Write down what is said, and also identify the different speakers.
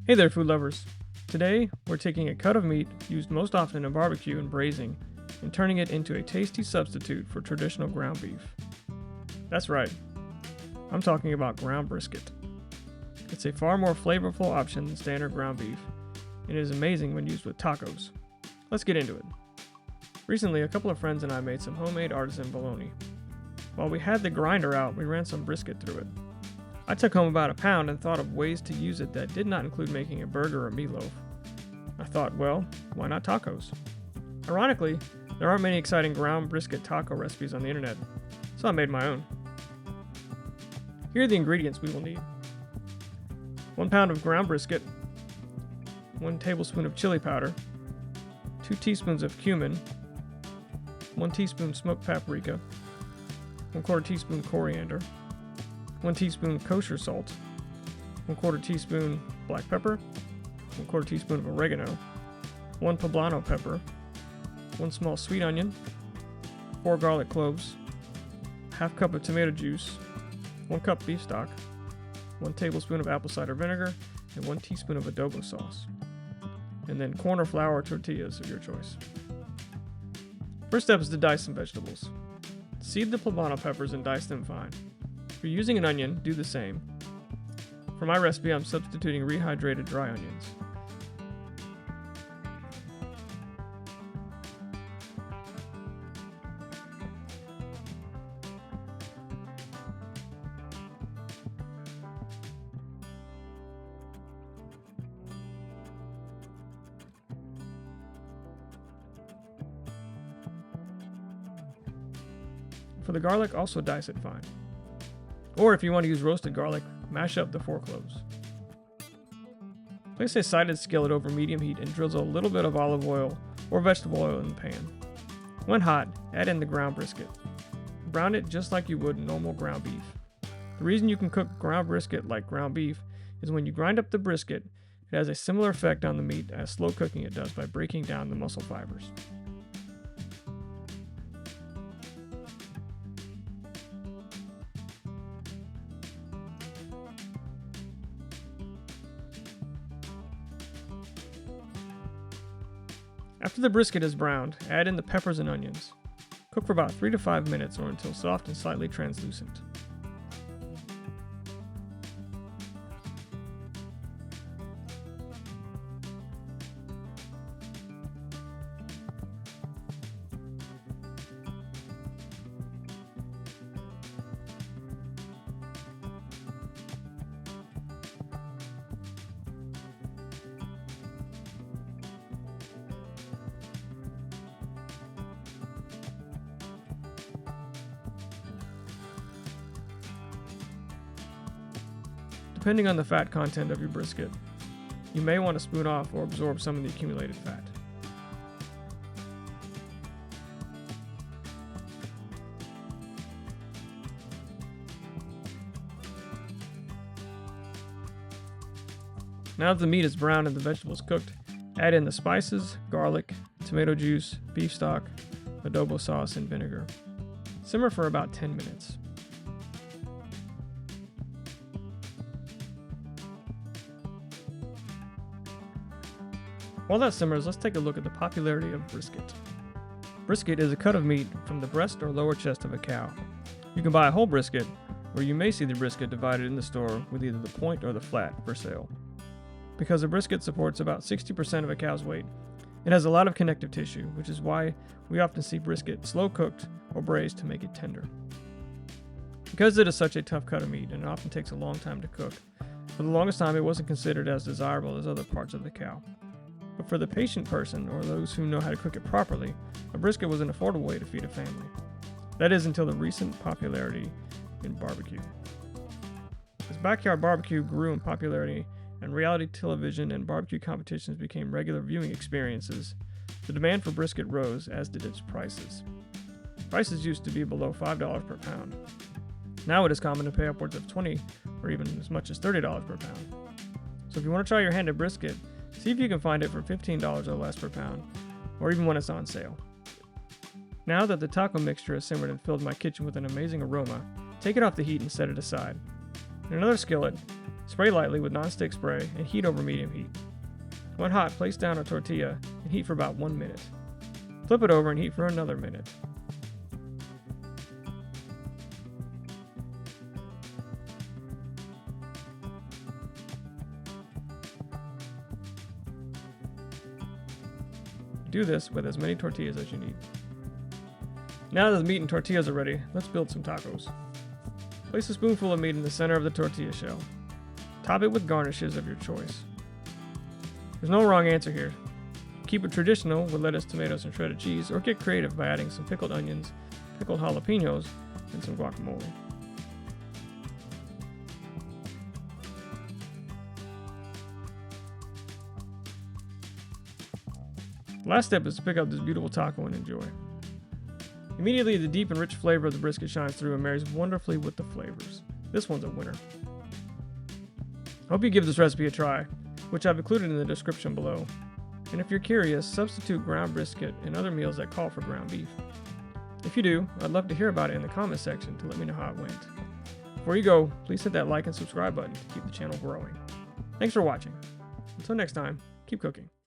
Speaker 1: Hey there, food lovers. Today, we're taking a cut of meat used most often in barbecue and braising and turning it into a tasty substitute for traditional ground beef. That's right, I'm talking about ground brisket. It's a far more flavorful option than standard ground beef, and it is amazing when used with tacos. Let's get into it. Recently, a couple of friends and I made some homemade artisan bologna. While we had the grinder out, we ran some brisket through it. I took home about a pound and thought of ways to use it that did not include making a burger or meatloaf. I thought, well, why not tacos? Ironically, there aren't many exciting ground brisket taco recipes on the internet, so I made my own. Here are the ingredients we will need. 1 pound of ground brisket, 1 tablespoon of chili powder, 2 teaspoons of cumin, 1 teaspoon smoked paprika, 1/4 teaspoon coriander, 1 teaspoon kosher salt, 1/4 teaspoon black pepper, 1/4 teaspoon of oregano, 1 poblano pepper, 1 small sweet onion, 4 garlic cloves, ½ cup of tomato juice, 1 cup beef stock, 1 tablespoon of apple cider vinegar, and 1 teaspoon of adobo sauce. And then corn or flour tortillas of your choice. First step is to dice some vegetables. Seed the poblano peppers and dice them fine. If you're using an onion, do the same. For my recipe, I'm substituting rehydrated dry onions. For the garlic, also dice it fine. Or if you want to use roasted garlic, mash up the 4 cloves. Place a sided skillet over medium heat and drizzle a little bit of olive oil or vegetable oil in the pan. When hot, add in the ground brisket. Brown it just like you would normal ground beef. The reason you can cook ground brisket like ground beef is when you grind up the brisket, it has a similar effect on the meat as slow cooking it does by breaking down the muscle fibers. After the brisket is browned, add in the peppers and onions. Cook for about 3 to 5 minutes or until soft and slightly translucent. Depending on the fat content of your brisket, you may want to spoon off or absorb some of the accumulated fat. Now that the meat is browned and the vegetables cooked, add in the spices, garlic, tomato juice, beef stock, adobo sauce, and vinegar. Simmer for about 10 minutes. While that simmers, let's take a look at the popularity of brisket. Brisket is a cut of meat from the breast or lower chest of a cow. You can buy a whole brisket, or you may see the brisket divided in the store with either the point or the flat for sale. Because a brisket supports about 60% of a cow's weight, it has a lot of connective tissue, which is why we often see brisket slow cooked or braised to make it tender. Because it is such a tough cut of meat and it often takes a long time to cook, for the longest time it wasn't considered as desirable as other parts of the cow. But for the patient person, or those who know how to cook it properly, a brisket was an affordable way to feed a family. That is until the recent popularity in barbecue. As backyard barbecue grew in popularity and reality television and barbecue competitions became regular viewing experiences, the demand for brisket rose, as did its prices. Prices used to be below $5 per pound. Now it is common to pay upwards of $20 or even as much as $30 per pound. So if you want to try your hand at brisket, see if you can find it for $15 or less per pound, or even when it's on sale. Now that the taco mixture has simmered and filled my kitchen with an amazing aroma, take it off the heat and set it aside. In another skillet, Spray lightly with non-stick spray and heat over medium heat. When hot, place down a tortilla and heat for about 1 minute. Flip it over and heat for another minute. Do this with as many tortillas as you need. Now that the meat and tortillas are ready, let's build some tacos. Place a spoonful of meat in the center of the tortilla shell. Top it with garnishes of your choice. There's no wrong answer here. Keep it traditional with lettuce, tomatoes, and shredded cheese, or get creative by adding some pickled onions, pickled jalapenos, and some guacamole. The last step is to pick up this beautiful taco and enjoy. Immediately, the deep and rich flavor of the brisket shines through and marries wonderfully with the flavors. This one's a winner. I hope you give this recipe a try, which I've included in the description below. And if you're curious, substitute ground brisket in other meals that call for ground beef. If you do, I'd love to hear about it in the comment section to let me know how it went. Before you go, please hit that like and subscribe button to keep the channel growing. Thanks for watching. Until next time, keep cooking.